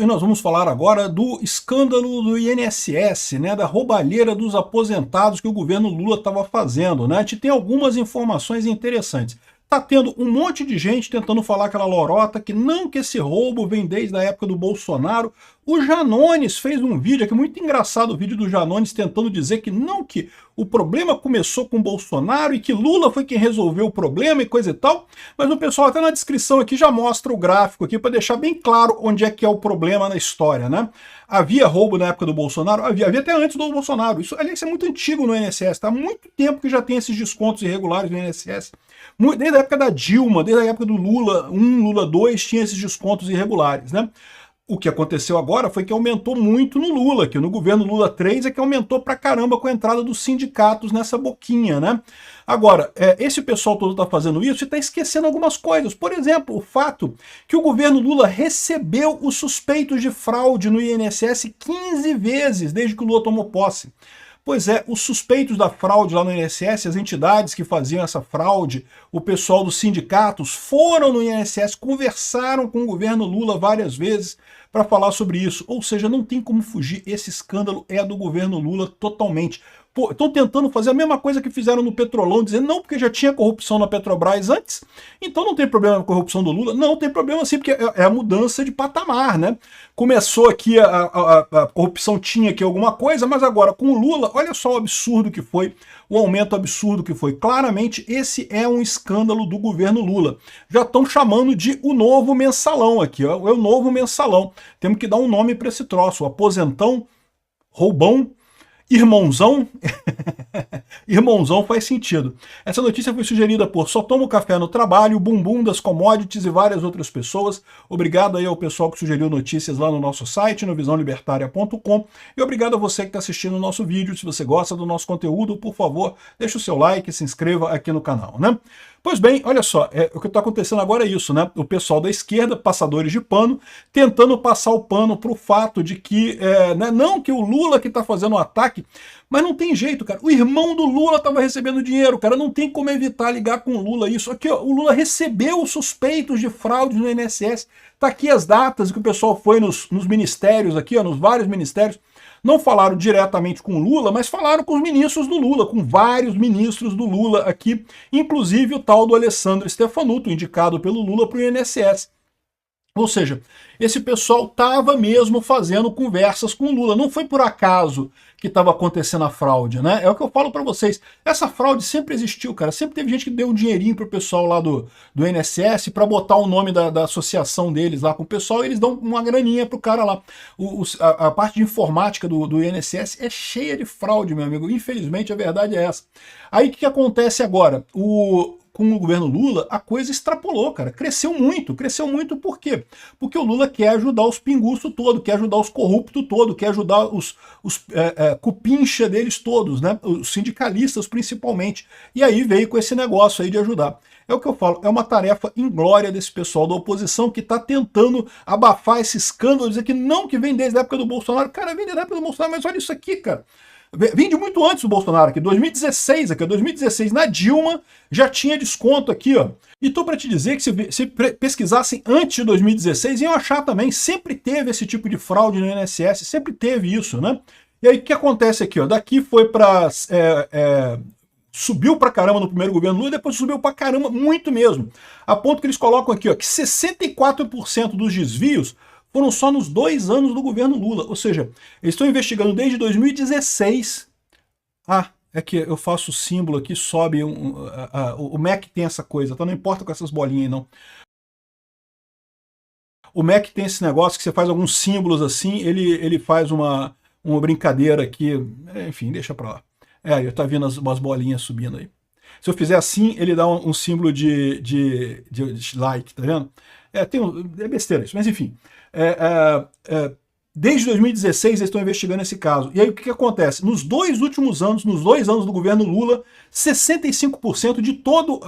E nós vamos falar agora do escândalo do INSS, né, da roubalheira dos aposentados que o governo Lula estava fazendo, né? A gente tem algumas informações interessantes. Tá tendo um monte de gente tentando falar aquela lorota que não, que esse roubo vem desde a época do Bolsonaro. O Janones fez um vídeo aqui, muito engraçado o vídeo do Janones tentando dizer que não, que o problema começou com o Bolsonaro e que Lula foi quem resolveu o problema e coisa e tal. Mas o pessoal até na descrição aqui já mostra o gráfico aqui para deixar bem claro onde é que é o problema na história, né? Havia roubo na época do Bolsonaro? Havia até antes do Bolsonaro. Isso, aliás, é muito antigo no INSS, tá? Há muito tempo que já tem esses descontos irregulares no INSS. Desde a época da Dilma, desde a época do Lula 1, Lula 2, tinha esses descontos irregulares, né? O que aconteceu agora foi que aumentou muito no Lula, que no governo Lula 3 é que aumentou pra caramba com a entrada dos sindicatos nessa boquinha, né? Agora, esse pessoal todo está fazendo isso e está esquecendo algumas coisas. Por exemplo, o fato que o governo Lula recebeu os suspeitos de fraude no INSS 15 vezes desde que o Lula tomou posse. Pois é, os suspeitos da fraude lá no INSS, as entidades que faziam essa fraude, o pessoal dos sindicatos, foram no INSS, conversaram com o governo Lula várias vezes para falar sobre isso. Ou seja, não tem como fugir, esse escândalo é do governo Lula totalmente. Estão tentando fazer a mesma coisa que fizeram no Petrolão, dizendo não, porque já tinha corrupção na Petrobras antes, então não tem problema com a corrupção do Lula. Não, tem problema sim, porque é a mudança de patamar, né? Começou aqui, a corrupção tinha aqui alguma coisa, mas agora com o Lula, olha só o absurdo que foi, o aumento absurdo que foi. Claramente esse é um escândalo do governo Lula. Já estão chamando de o novo mensalão aqui, ó, é o novo mensalão. Temos que dar um nome para esse troço, o aposentão, roubão, irmãozão. Irmãozão faz sentido. Essa notícia foi sugerida por Só Tomo Café no Trabalho, Bumbum das Commodities e várias outras pessoas. Obrigado aí ao pessoal que sugeriu notícias lá no nosso site, no visãolibertaria.com. E obrigado a você que está assistindo o nosso vídeo. Se você gosta do nosso conteúdo, por favor, deixa o seu like e se inscreva aqui no canal, né? Pois bem, olha só, o que está acontecendo agora é isso, né? O pessoal da esquerda, passadores de pano, tentando passar o pano para o fato de que, não que o Lula que está fazendo o ataque, mas não tem jeito, cara. O irmão do Lula estava recebendo dinheiro, cara, não tem como evitar ligar com o Lula isso. Aqui, ó, o Lula recebeu suspeitos de fraude no INSS, tá aqui as datas que o pessoal foi nos ministérios aqui, ó, nos vários ministérios. Não falaram diretamente com o Lula, mas falaram com os ministros do Lula, com vários ministros do Lula aqui, inclusive o tal do Alessandro Stefanuto, indicado pelo Lula para o INSS. Ou seja, esse pessoal estava mesmo fazendo conversas com o Lula. Não foi por acaso que estava acontecendo a fraude, né? É o que eu falo para vocês. Essa fraude sempre existiu, cara. Sempre teve gente que deu um dinheirinho pro pessoal lá do INSS para botar o nome da associação deles lá com o pessoal e eles dão uma graninha pro cara lá. A parte de informática do INSS é cheia de fraude, meu amigo. Infelizmente, a verdade é essa. Aí o que acontece agora? Com o governo Lula, a coisa extrapolou, cara. Cresceu muito por quê? Porque o Lula quer ajudar os pinguços todos, quer ajudar os corruptos todos, quer ajudar os cupincha deles todos, né? Os sindicalistas principalmente. E aí veio com esse negócio aí de ajudar. É o que eu falo, é uma tarefa inglória desse pessoal da oposição que está tentando abafar esse escândalo, dizer que não, que vem desde a época do Bolsonaro. Cara, vem desde a época do Bolsonaro, mas olha isso aqui, cara. Vem de muito antes do Bolsonaro, aqui, 2016, na Dilma já tinha desconto aqui, ó. E tô para te dizer que se pesquisassem antes de 2016, iam achar também, sempre teve esse tipo de fraude no INSS, sempre teve isso, né? E aí o que acontece aqui, ó? Daqui foi para... subiu pra caramba no primeiro governo Lula, depois subiu pra caramba muito mesmo. A ponto que eles colocam aqui, ó, que 64% dos desvios foram só nos 2 anos do governo Lula. Ou seja, eles estão investigando desde 2016. Ah, é que eu faço o símbolo aqui, sobe, o Mac tem essa coisa, então não importa com essas bolinhas aí, não. O Mac tem esse negócio que você faz alguns símbolos assim, ele faz uma brincadeira aqui, enfim, deixa pra lá. Tá vendo umas bolinhas subindo aí. Se eu fizer assim, ele dá um símbolo de like, tá vendo? É besteira isso, mas enfim. Desde 2016 eles estão investigando esse caso. E aí o que acontece? Nos 2 últimos anos, nos 2 anos do governo Lula, 65% de todo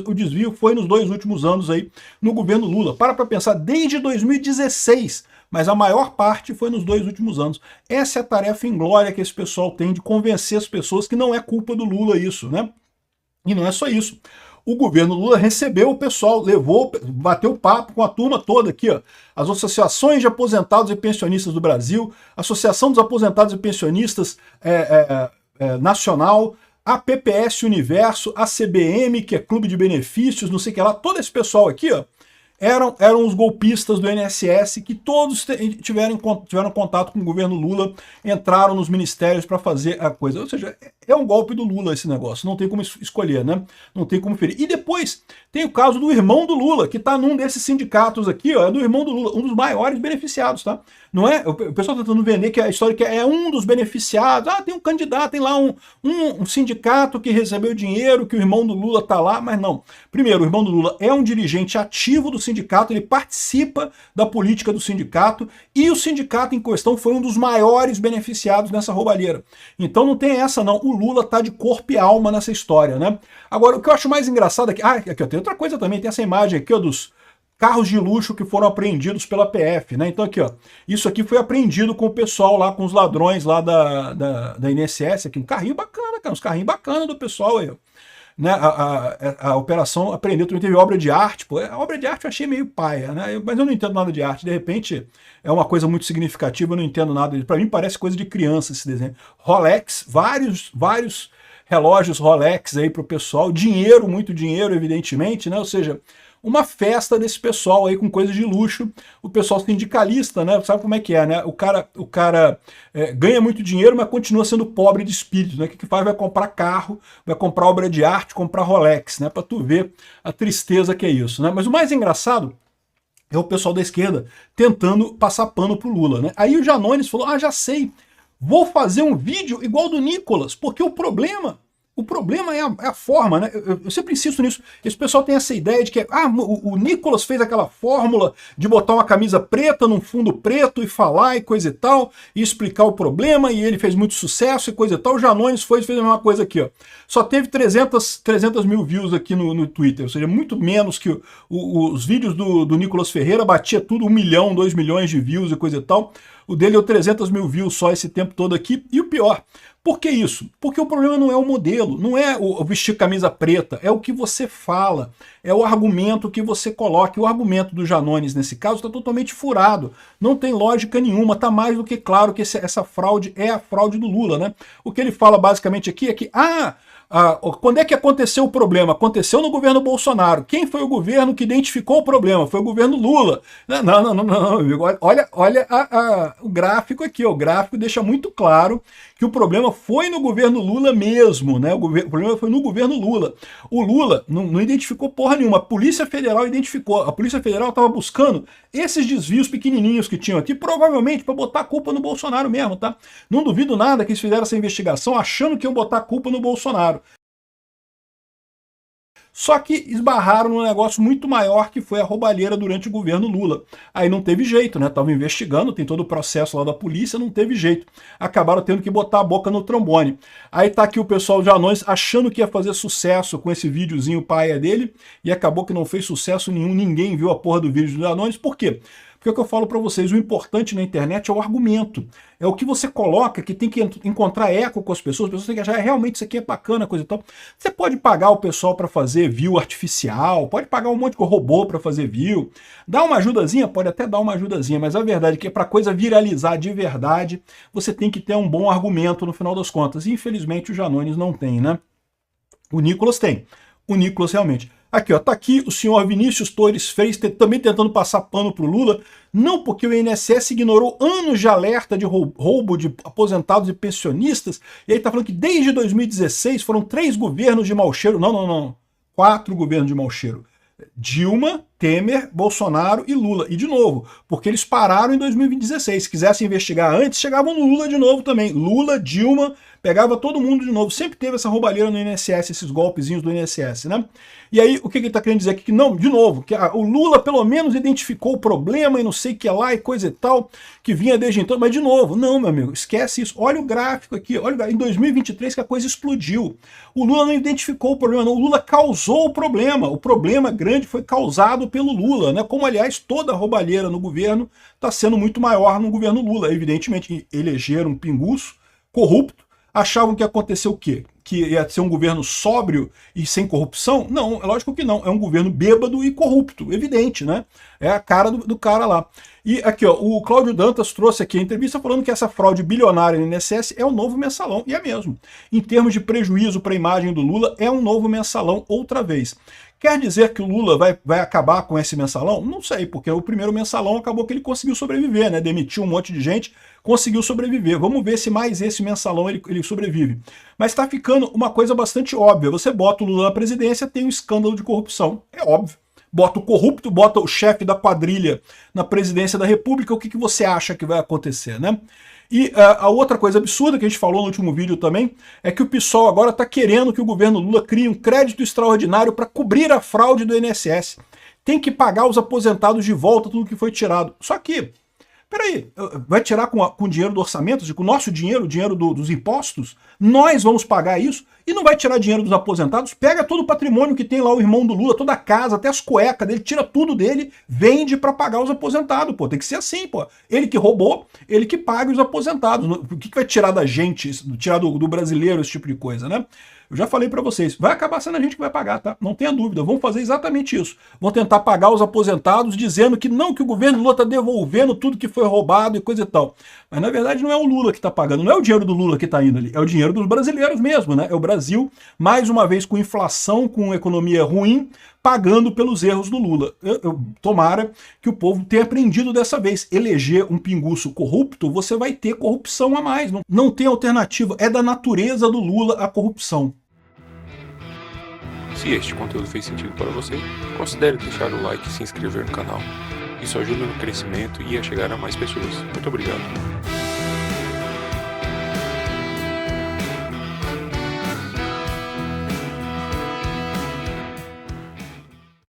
o desvio foi nos 2 últimos anos aí no governo Lula. Para pensar, desde 2016, mas a maior parte foi nos 2 últimos anos. Essa é a tarefa inglória que esse pessoal tem de convencer as pessoas que não é culpa do Lula isso, né? E não é só isso. o governo Lula recebeu o pessoal, levou, bateu papo com a turma toda aqui, ó. As associações de aposentados e pensionistas do Brasil, Associação dos Aposentados e Pensionistas Nacional, a PPS Universo, a CBM, que é Clube de Benefícios, não sei o que lá, todo esse pessoal aqui, ó, eram os golpistas do INSS que todos tiveram contato com o governo Lula, entraram nos ministérios para fazer a coisa. Ou seja, é um golpe do Lula esse negócio, não tem como escolher, né? Não tem como ferir. E depois tem o caso do irmão do Lula, que está num desses sindicatos aqui, ó, é do irmão do Lula, um dos maiores beneficiados, tá? Não é? O pessoal está tentando vender que a história que é um dos beneficiados. Ah, tem um candidato, tem lá um sindicato que recebeu dinheiro, que o irmão do Lula está lá, mas não. Primeiro, o irmão do Lula é um dirigente ativo do sindicato, ele participa da política do sindicato e o sindicato em questão foi um dos maiores beneficiados nessa roubalheira. Então não tem essa não, o Lula tá de corpo e alma nessa história, né? Agora, o que eu acho mais engraçado aqui, aqui ó, tem outra coisa também, tem essa imagem aqui ó, dos carros de luxo que foram apreendidos pela PF, né? Então aqui, ó, isso aqui foi apreendido com o pessoal lá, com os ladrões lá da INSS, aqui, um carrinho bacana, cara, uns carrinhos bacanas do pessoal aí, ó. Né, a operação apreendeu, também teve obra de arte, pô, a obra de arte eu achei meio paia, né, mas eu não entendo nada de arte, de repente é uma coisa muito significativa, eu não entendo nada, para mim parece coisa de criança esse desenho. Rolex, vários relógios Rolex aí pro pessoal, dinheiro, muito dinheiro, evidentemente, né, ou seja, uma festa desse pessoal aí com coisas de luxo, o pessoal sindicalista, né? Sabe como é que é, né? O cara ganha muito dinheiro, mas continua sendo pobre de espírito, né? O que faz? Vai comprar carro, vai comprar obra de arte, comprar Rolex, né? Para tu ver a tristeza que é isso, né? Mas o mais engraçado é o pessoal da esquerda tentando passar pano pro Lula, né? Aí o Janones falou, ah, já sei, vou fazer um vídeo igual do Nicolas, porque o problema é a forma, né? Eu sempre insisto nisso. Esse pessoal tem essa ideia de que o Nicolas fez aquela fórmula de botar uma camisa preta num fundo preto e falar e coisa e tal, e explicar o problema, e ele fez muito sucesso e coisa e tal. O Janones fez a mesma coisa aqui, ó. Só teve 300 mil views aqui no Twitter, ou seja, muito menos que os vídeos do Nicolas Ferreira, batia tudo 1 milhão, 2 milhões de views e coisa e tal. O dele deu 300 mil views só esse tempo todo aqui. E o pior, por que isso? Porque o problema não é o modelo, não é o vestir camisa preta, é o que você fala, é o argumento que você coloca. E o argumento do Janones, nesse caso, está totalmente furado. Não tem lógica nenhuma, está mais do que claro que essa fraude é a fraude do Lula, né? O que ele fala basicamente aqui é que, quando é que aconteceu o problema? Aconteceu no governo Bolsonaro. Quem foi o governo que identificou o problema? Foi o governo Lula. Não, amigo. Olha o gráfico aqui. O gráfico deixa muito claro que o problema foi no governo Lula mesmo, né? O problema foi no governo Lula. O Lula não identificou porra nenhuma. A Polícia Federal identificou. A Polícia Federal estava buscando esses desvios pequenininhos que tinham aqui, provavelmente para botar a culpa no Bolsonaro mesmo, tá? Não duvido nada que eles fizeram essa investigação achando que iam botar a culpa no Bolsonaro. Só que esbarraram num negócio muito maior que foi a roubalheira durante o governo Lula. Aí não teve jeito, né? Estavam investigando, tem todo o processo lá da polícia, não teve jeito. Acabaram tendo que botar a boca no trombone. Aí tá aqui o pessoal de Anões achando que ia fazer sucesso com esse videozinho paia dele, e acabou que não fez sucesso nenhum, ninguém viu a porra do vídeo dos Anões. Por quê? Porque é o que eu falo para vocês, o importante na internet é o argumento. É o que você coloca, que tem que encontrar eco com as pessoas têm que achar, realmente isso aqui é bacana, coisa e tal. Você pode pagar o pessoal para fazer view artificial, pode pagar um monte de robô para fazer view. Dá uma ajudazinha? Pode até dar uma ajudazinha, mas a verdade é que para coisa viralizar de verdade, você tem que ter um bom argumento no final das contas. E infelizmente o Janones não tem, né? O Nicolas tem. O Nicolas realmente... Aqui, ó, tá aqui o senhor Vinícius Torres Freire também tentando passar pano pro Lula, não porque o INSS ignorou anos de alerta de roubo de aposentados e pensionistas, e aí tá falando que desde 2016 foram 3 governos de mau cheiro, não, 4 governos de mau cheiro. Dilma, Temer, Bolsonaro e Lula. E de novo, porque eles pararam em 2016. Se quisessem investigar antes, chegavam no Lula de novo também. Lula, Dilma, pegava todo mundo de novo. Sempre teve essa roubalheira no INSS, esses golpezinhos do INSS, né? E aí, o que ele está querendo dizer aqui? Que não, de novo, que o Lula pelo menos identificou o problema e não sei o que lá e coisa e tal, que vinha desde então. Mas de novo, não, meu amigo, esquece isso. Olha o gráfico aqui, olha em 2023 que a coisa explodiu. O Lula não identificou o problema, não. O Lula causou o problema. O problema grande foi causado pelo Lula, né? Como, aliás, toda a roubalheira no governo está sendo muito maior no governo Lula. Evidentemente, elegeram um pinguço corrupto, Achavam que ia acontecer o quê? Que ia ser um governo sóbrio e sem corrupção? Não, é lógico que não. É um governo bêbado e corrupto, evidente, né? É a cara do cara lá. E aqui, ó, o Cláudio Dantas trouxe aqui a entrevista falando que essa fraude bilionária no INSS é o novo mensalão, e é mesmo. Em termos de prejuízo para a imagem do Lula, é um novo mensalão outra vez. Quer dizer que o Lula vai acabar com esse mensalão? Não sei, porque o primeiro mensalão acabou que ele conseguiu sobreviver, né? Demitiu um monte de gente, conseguiu sobreviver. Vamos ver se mais esse mensalão ele sobrevive. Mas está ficando uma coisa bastante óbvia. Você bota o Lula na presidência, tem um escândalo de corrupção. É óbvio. Bota o corrupto, bota o chefe da quadrilha na presidência da República, o que você acha que vai acontecer, né? E a outra coisa absurda que a gente falou no último vídeo também é que o PSOL agora está querendo que o governo Lula crie um crédito extraordinário para cobrir a fraude do INSS. Tem que pagar os aposentados de volta tudo que foi tirado. Só que, peraí, vai tirar com o dinheiro do orçamento, com o nosso dinheiro, o dinheiro dos impostos? Nós vamos pagar isso? E não vai tirar dinheiro dos aposentados? Pega todo o patrimônio que tem lá o irmão do Lula, toda a casa, até as cuecas dele, tira tudo dele, vende para pagar os aposentados, pô. Tem que ser assim, pô. Ele que roubou, ele que paga os aposentados. O que vai tirar da gente, tirar do brasileiro esse tipo de coisa, né? Eu já falei para vocês, vai acabar sendo a gente que vai pagar, tá? Não tenha dúvida, vamos fazer exatamente isso. Vão tentar pagar os aposentados dizendo que não, que o governo Lula está devolvendo tudo que foi roubado e coisa e tal. Mas na verdade não é o Lula que está pagando, não é o dinheiro do Lula que está indo ali, é o dinheiro dos brasileiros mesmo, né? É o Brasil, mais uma vez com inflação, com economia ruim, pagando pelos erros do Lula. Tomara que o povo tenha aprendido dessa vez. Eleger um pinguço corrupto, você vai ter corrupção a mais. Não tem alternativa. É da natureza do Lula a corrupção. Se este conteúdo fez sentido para você, considere deixar o like e se inscrever no canal. Isso ajuda no crescimento e a chegar a mais pessoas. Muito obrigado.